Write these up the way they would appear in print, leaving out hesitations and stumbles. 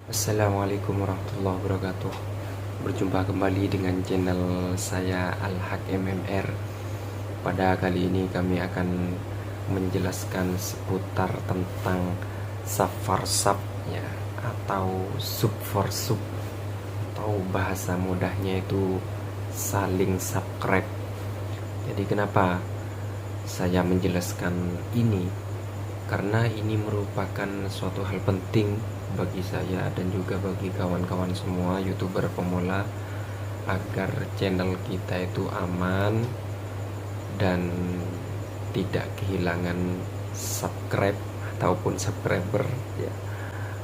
Assalamualaikum warahmatullahi wabarakatuh. Berjumpa kembali dengan channel saya Al-Haq MMR. Pada kali ini kami akan menjelaskan seputar tentang sub for sub ya, atau sub for sub, atau bahasa mudahnya itu saling subscribe. Jadi kenapa saya menjelaskan ini? Karena ini merupakan suatu hal penting bagi saya dan juga bagi kawan-kawan semua YouTuber pemula, agar channel kita itu aman dan tidak kehilangan subscribe ataupun subscriber ya.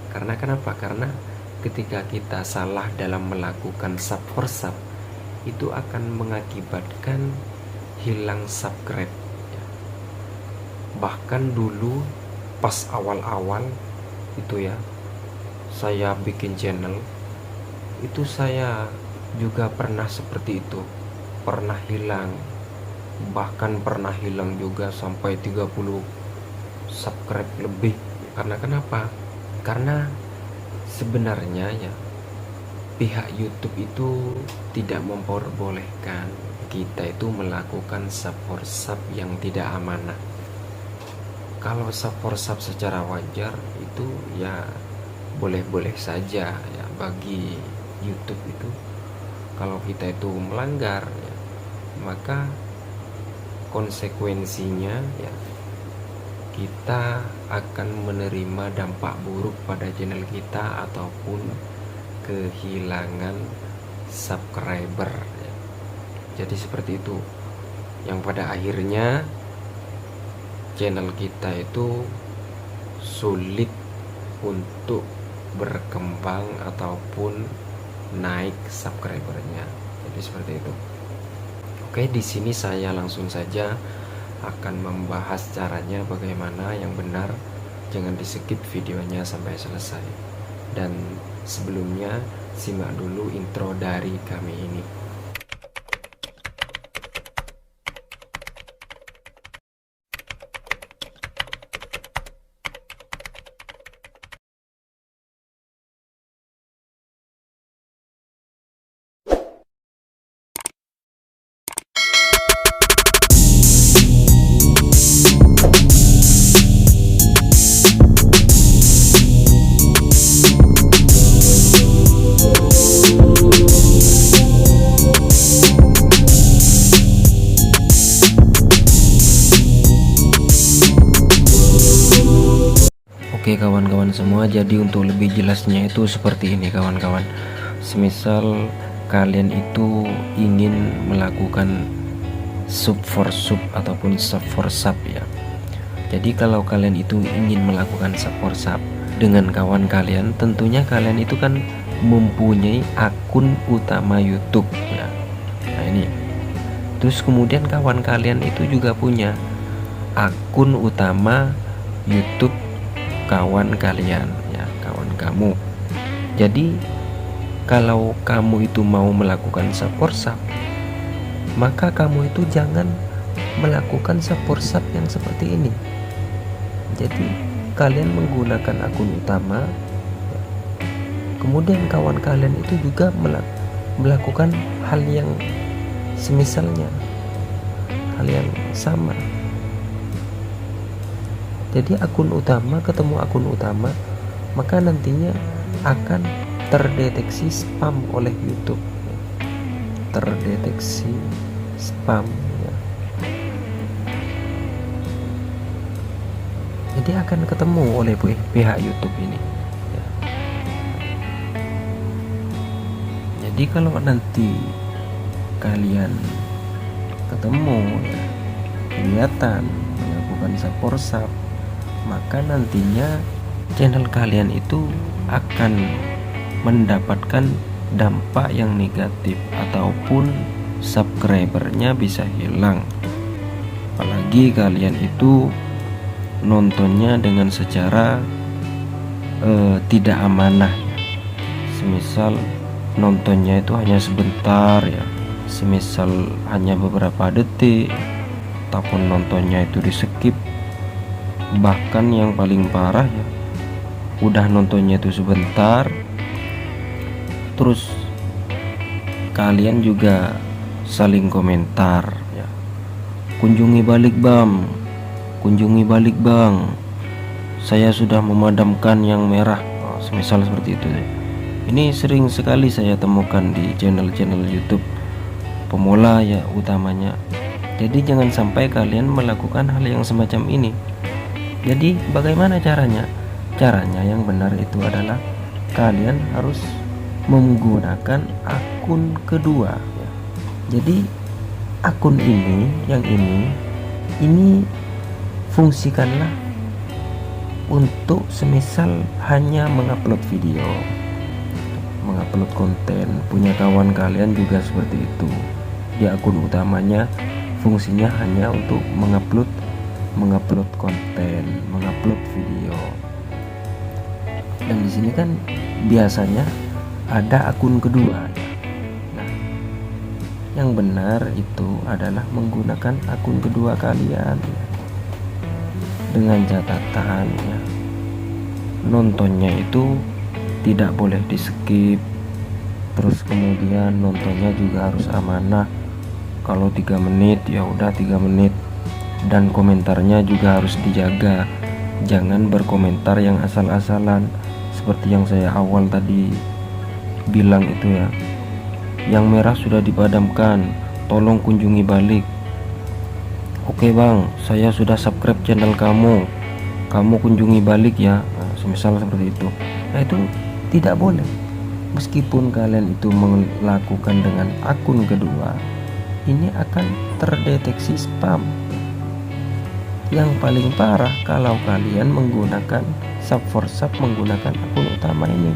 Karena kenapa? Karena ketika kita salah dalam melakukan sub for sub, itu akan mengakibatkan hilang subscribe. Bahkan dulu pas awal-awal itu ya, saya bikin channel itu, saya juga pernah seperti itu, pernah hilang, bahkan pernah hilang juga sampai 30 subscribe lebih. Karena kenapa? Karena sebenarnya ya, pihak YouTube itu tidak memperbolehkan kita itu melakukan sub for sub yang tidak amanah. Kalau sub for sub secara wajar itu ya boleh-boleh saja ya bagi YouTube itu. Kalau kita itu melanggar ya, maka konsekuensinya ya kita akan menerima dampak buruk pada channel kita ataupun kehilangan subscriber ya. Jadi seperti itu, yang pada akhirnya channel kita itu sulit untuk berkembang ataupun naik subscribernya. Jadi seperti itu. Oke, di sini saya langsung saja akan membahas caranya bagaimana yang benar. Jangan di skip videonya sampai selesai. Dan sebelumnya simak dulu intro dari kami ini. Oke kawan-kawan semua, jadi untuk lebih jelasnya itu seperti ini kawan-kawan. Semisal kalian itu ingin melakukan sub for sub ataupun sub for sub ya. Jadi kalau kalian itu ingin melakukan sub for sub dengan kawan kalian, tentunya kalian itu kan mempunyai akun utama YouTube ya. Nah ini, terus kemudian kawan kalian itu juga punya akun utama YouTube kawan kalian ya, kawan kamu. Jadi kalau kamu itu mau melakukan sub for sub, maka kamu itu jangan melakukan sub for sub yang seperti ini. Jadi kalian menggunakan akun utama, kemudian kawan kalian itu juga melakukan hal yang semisalnya, hal yang sama. Jadi akun utama ketemu akun utama, maka nantinya akan terdeteksi spam oleh YouTube. Terdeteksi spam ya. Jadi akan ketemu oleh pihak YouTube ini ya. Jadi kalau nanti kalian ketemu ya, kelihatan melakukan sub for sub, maka nantinya channel kalian itu akan mendapatkan dampak yang negatif ataupun subscribernya bisa hilang. Apalagi kalian itu nontonnya dengan secara tidak amanah. Semisal nontonnya itu hanya sebentar ya, semisal hanya beberapa detik, ataupun nontonnya itu di skip. Bahkan yang paling parah ya, udah nontonnya itu sebentar Terus kalian juga saling komentar ya, kunjungi balik bang, kunjungi balik bang, saya sudah memadamkan yang merah, semisal seperti itu. Ini sering sekali saya temukan di channel-channel YouTube pemula ya utamanya. Jadi jangan sampai kalian melakukan hal yang semacam ini. Jadi bagaimana caranya? Caranya yang benar itu adalah kalian harus menggunakan akun kedua ya. Jadi akun ini, yang ini fungsikanlah untuk semisal hanya mengupload video, mengupload konten. Punya kawan kalian juga seperti itu. Di akun utamanya fungsinya hanya untuk mengupload konten, mengupload video. Dan di sini kan biasanya ada akun kedua. Nah, yang benar itu adalah menggunakan akun kedua kalian dengan catatan ya, nontonnya itu tidak boleh di skip. Terus kemudian nontonnya juga harus amanah. Kalau 3 menit ya udah 3 menit. Dan komentarnya juga harus dijaga. Jangan berkomentar yang asal-asalan seperti yang saya awal tadi bilang itu ya. Yang merah sudah dipadamkan, tolong kunjungi balik. Oke bang, saya sudah subscribe channel kamu kunjungi balik ya. Nah, semisal seperti itu. Nah itu tidak boleh. Meskipun kalian itu melakukan dengan akun kedua, ini akan terdeteksi spam. Yang paling parah kalau kalian menggunakan sub for sub, menggunakan akun utama ini.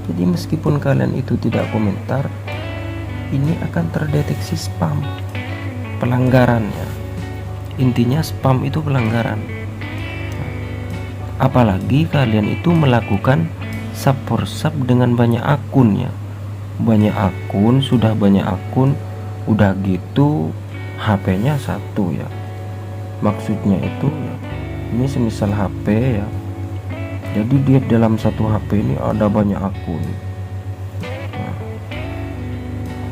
Jadi meskipun kalian itu tidak komentar, ini akan terdeteksi spam, pelanggaran ya. Intinya spam itu pelanggaran. Apalagi kalian itu melakukan sub for sub dengan banyak akun ya. Banyak akun, sudah banyak akun, udah gitu HP-nya satu ya. Maksudnya itu ya, ini semisal HP ya. Jadi dia dalam satu HP ini ada banyak akun. Nah,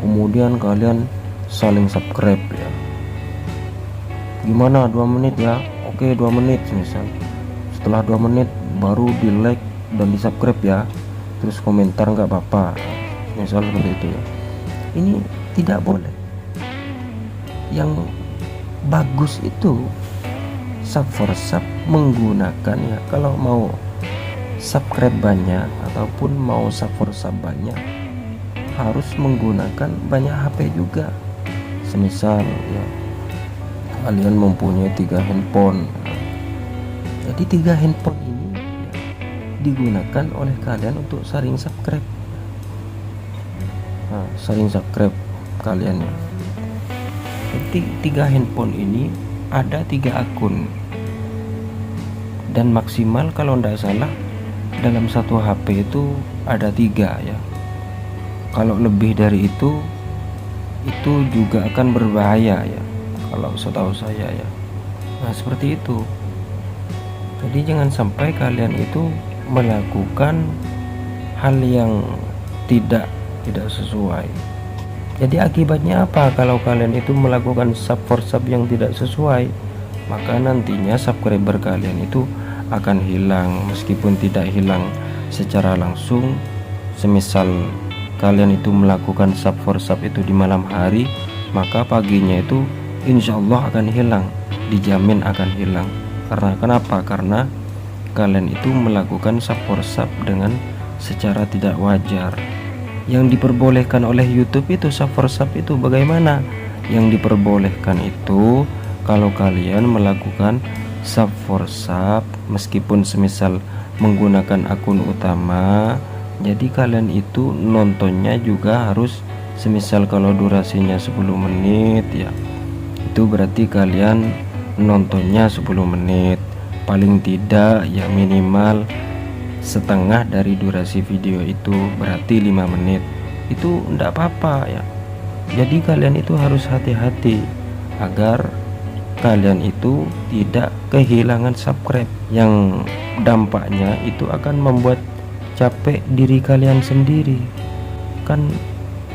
kemudian kalian saling subscribe ya. Gimana 2 menit ya? Oke 2 menit misal. Setelah 2 menit baru di like dan di subscribe ya. Terus komentar nggak apa-apa. Misal seperti itu ya. Ini tidak boleh. Yang bagus itu sub for sub menggunakan ya, kalau mau subscribe banyak ataupun mau sub for sub banyak harus menggunakan banyak HP juga. Semisal ya kalian mempunyai 3 handphone, jadi 3 handphone ini ya, digunakan oleh kalian untuk saling subscribe. Nah, saling subscribe kalian ya. Jadi 3 handphone ini ada 3 akun, dan maksimal kalau tidak salah dalam satu HP itu ada 3 ya. Kalau lebih dari itu juga akan berbahaya ya, kalau setahu saya ya. Nah seperti itu. Jadi jangan sampai kalian itu melakukan hal yang tidak sesuai. Jadi akibatnya apa kalau kalian itu melakukan sub for sub yang tidak sesuai? Maka nantinya subscriber kalian itu akan hilang, meskipun tidak hilang secara langsung. Semisal kalian itu melakukan sub for sub itu di malam hari, maka paginya itu insya Allah akan hilang, dijamin akan hilang. Karena kenapa? Karena kalian itu melakukan sub for sub dengan secara tidak wajar. Yang diperbolehkan oleh YouTube itu sub for sub itu bagaimana? Yang diperbolehkan itu kalau kalian melakukan sub for sub meskipun semisal menggunakan akun utama, jadi kalian itu nontonnya juga harus semisal kalau durasinya 10 menit ya, itu berarti kalian nontonnya 10 menit, paling tidak ya minimal setengah dari durasi video itu, berarti 5 menit. Itu enggak apa-apa ya. Jadi kalian itu harus hati-hati agar kalian itu tidak kehilangan subscribe, yang dampaknya itu akan membuat capek diri kalian sendiri. kan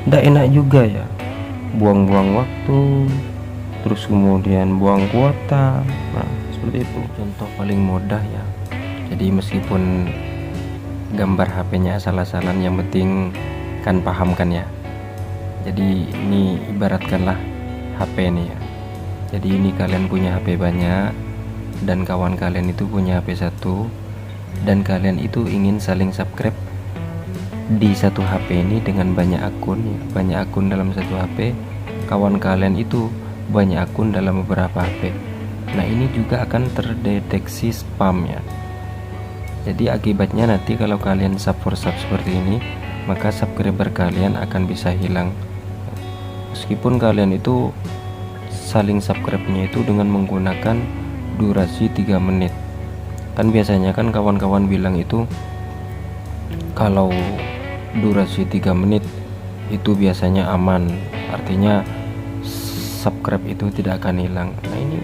tidak enak juga ya, buang-buang waktu, terus kemudian buang kuota. Nah seperti itu contoh paling mudah ya. Jadi meskipun gambar HP-nya asal-asalan, yang penting kan paham kan ya. Jadi ini ibaratkanlah HP ini ya. Jadi ini kalian punya HP banyak dan kawan kalian itu punya HP satu, dan kalian itu ingin saling subscribe di satu HP ini dengan banyak akun ya. Banyak akun dalam satu HP, kawan kalian itu banyak akun dalam beberapa HP. Nah ini juga akan terdeteksi spam ya. Jadi akibatnya nanti kalau kalian sub for sub seperti ini, maka subscriber kalian akan bisa hilang. Meskipun kalian itu saling subscribe-nya itu dengan menggunakan durasi 3 menit. Kan biasanya kan kawan-kawan bilang itu kalau durasi 3 menit itu biasanya aman, artinya subscribe itu tidak akan hilang. Nah ini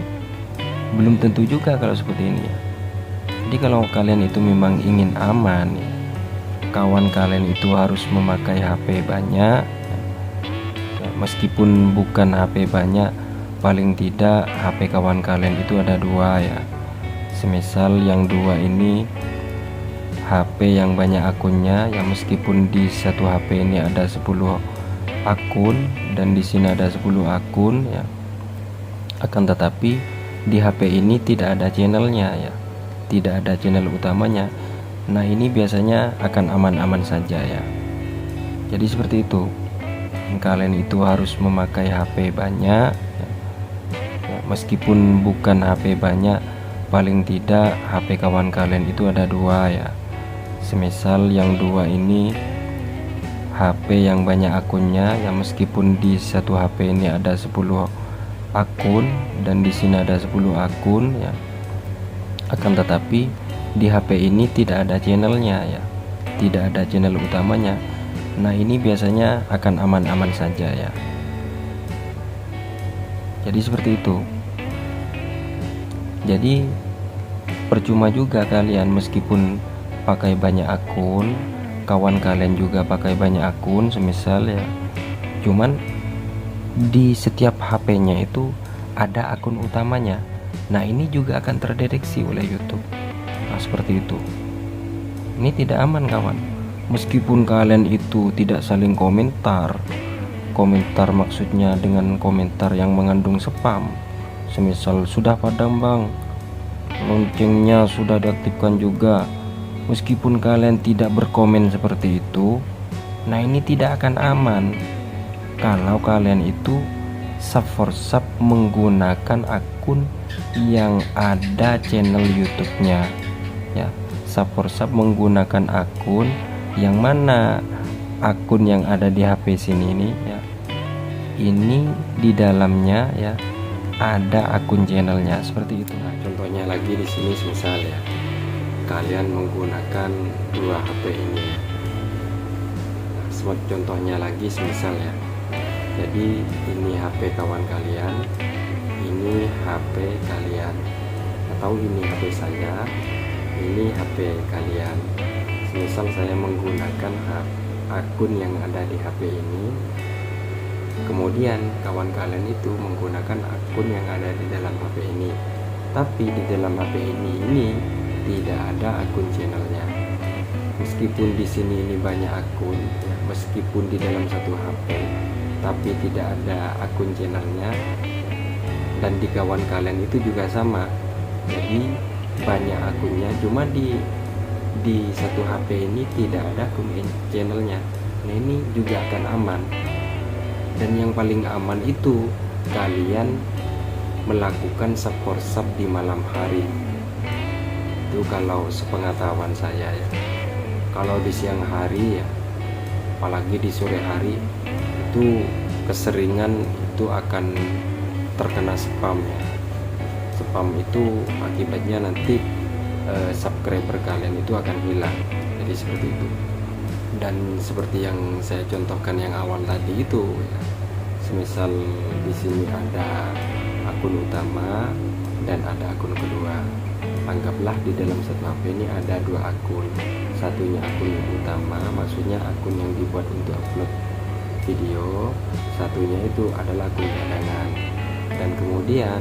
belum tentu juga kalau seperti ini ya. Jadi kalau kalian itu memang ingin aman ya, kawan kalian itu harus memakai HP banyak ya, meskipun bukan HP banyak, paling tidak HP kawan kalian itu ada 2 ya. Semisal yang 2 ini HP yang banyak akunnya ya, meskipun di satu HP ini ada 10 akun dan di sini ada 10 akun ya, akan tetapi di HP ini tidak ada channelnya ya, tidak ada channel utamanya. Nah ini biasanya akan aman-aman saja ya. Jadi seperti itu, kalian itu harus memakai HP banyak ya. Meskipun bukan HP banyak, paling tidak HP kawan kalian itu ada 2 ya. Semisal yang 2 ini HP yang banyak akunnya ya, meskipun di satu HP ini ada 10 akun dan di sini ada 10 akun ya, akan tetapi di HP ini tidak ada channelnya ya, tidak ada channel utamanya. Nah ini biasanya akan aman-aman saja ya. Jadi seperti itu. Jadi percuma juga kalian meskipun pakai banyak akun, kawan kalian juga pakai banyak akun semisal ya, cuman di setiap HP-nya itu ada akun utamanya. Nah ini juga akan terdeteksi oleh YouTube. Nah seperti itu. Ini tidak aman kawan. Meskipun kalian itu tidak saling komentar maksudnya dengan komentar yang mengandung spam. Semisal sudah padam bang, loncengnya sudah diaktifkan juga. Meskipun kalian tidak berkomen seperti itu, nah ini tidak akan aman kalau kalian itu sub for sub menggunakan akun yang ada channel YouTube-nya ya. Sub for sub menggunakan akun yang mana akun yang ada di HP sini ini ya, ini di dalamnya ya ada akun channelnya seperti itu. Nah, contohnya lagi di sini misal ya, kalian menggunakan 2 HP ini ya. Contohnya lagi misal ya, jadi ini HP kawan kalian, ini HP kalian, atau ini HP saya, ini HP kalian. Misal saya menggunakan akun yang ada di HP ini, kemudian kawan kalian itu menggunakan akun yang ada di dalam HP ini, tapi di dalam HP ini tidak ada akun channelnya. Meskipun di sini ini banyak akun ya, meskipun di dalam satu HP, tapi tidak ada akun channelnya, dan di kawan kalian itu juga sama. Jadi banyak akunnya, cuma di satu HP ini tidak ada akun channelnya. Nah ini juga akan aman. Dan yang paling aman itu kalian melakukan sub for sub di malam hari. Itu kalau sepengetahuan saya ya. Kalau di siang hari ya, apalagi di sore hari, itu keseringan itu akan terkena spam ya. Spam itu akibatnya nanti subscriber kalian itu akan hilang. Jadi seperti itu. Dan seperti yang saya contohkan yang awal tadi itu ya, semisal di sini ada akun utama dan ada akun kedua. Anggaplah di dalam satu HP ini ada 2 akun. Satunya akun utama, maksudnya akun akun yang dibuat untuk upload video, satunya itu adalah akun cadangan. Dan kemudian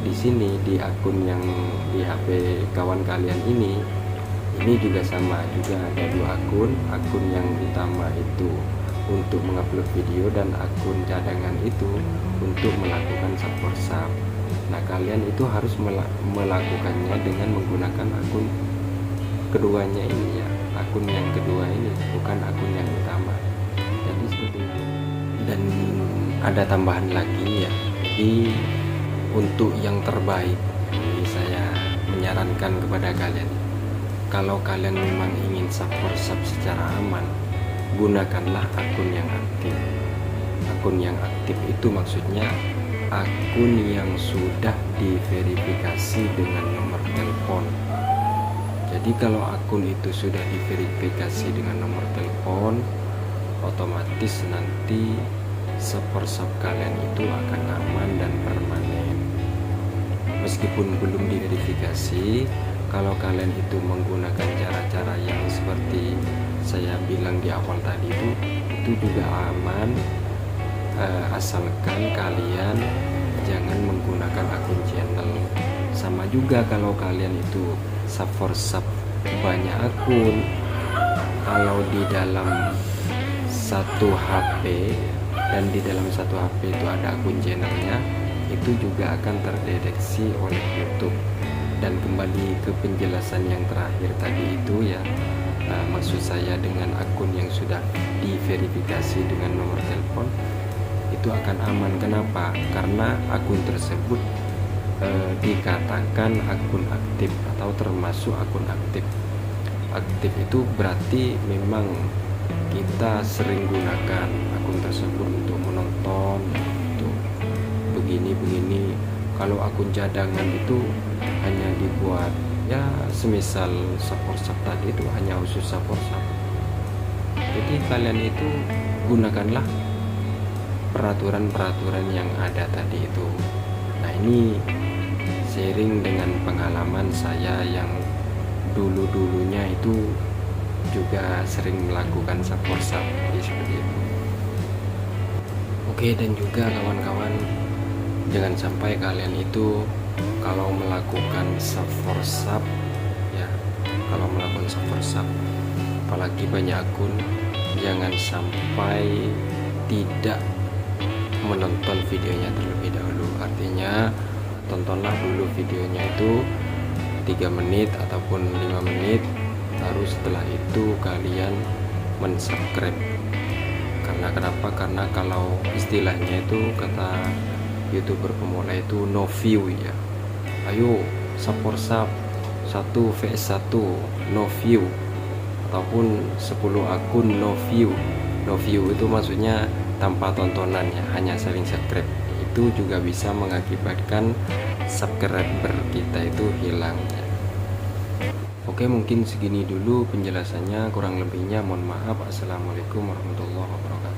di sini di akun yang di HP kawan kalian ini juga sama, juga ada dua akun yang utama itu untuk mengupload video dan akun cadangan itu untuk melakukan sub. Nah, kalian itu harus melakukannya dengan menggunakan akun keduanya ini ya, akun yang kedua ini, bukan akun yang utama. Jadi seperti itu. Dan ada tambahan lagi ya, jadi untuk yang terbaik ini saya menyarankan kepada kalian, kalau kalian memang ingin sub secara aman, gunakanlah akun yang aktif. Akun yang aktif itu maksudnya akun yang sudah diverifikasi dengan nomor telepon. Jadi kalau akun itu sudah diverifikasi dengan nomor telepon, otomatis nanti sub kalian itu akan aman dan permanen. Meskipun belum diverifikasi, kalau kalian itu menggunakan cara-cara yang seperti saya bilang di awal tadi itu juga aman, asalkan kalian jangan menggunakan akun channel. Sama juga kalau kalian itu sub banyak akun, kalau di dalam satu HP dan di dalam satu HP itu ada akun channelnya, itu juga akan terdeteksi oleh YouTube. Dan kembali ke penjelasan yang terakhir tadi itu ya, maksud saya dengan akun yang sudah diverifikasi dengan nomor telepon itu akan aman. Kenapa? Karena akun tersebut dikatakan akun aktif atau termasuk akun aktif. Aktif itu berarti memang kita sering gunakan akun tersebut untuk menonton, untuk begini. Kalau akun cadangan itu hanya dibuat ya semisal sub tadi itu hanya khusus sub. Jadi kalian itu gunakanlah peraturan yang ada tadi itu. Nah, ini sharing dengan pengalaman saya yang dulunya itu juga sering melakukan sub seperti itu. Oke, dan juga kawan-kawan, jangan sampai kalian itu kalau melakukan sub ya, kalau melakukan sub apalagi banyak akun, jangan sampai tidak menonton videonya terlebih dahulu. Artinya tontonlah dulu videonya itu 3 menit ataupun 5 menit, baru setelah itu kalian mensubscribe. Karena kenapa? Karena kalau istilahnya itu kata YouTuber pemula itu no view ya. Ayo sub 1 vs 1 no view, ataupun 10 akun no view. No view itu maksudnya tanpa tontonan ya, hanya saling subscribe. Itu juga bisa mengakibatkan subscriber kita itu hilang ya. Oke, mungkin segini dulu penjelasannya, kurang lebihnya mohon maaf. Assalamualaikum warahmatullahi wabarakatuh.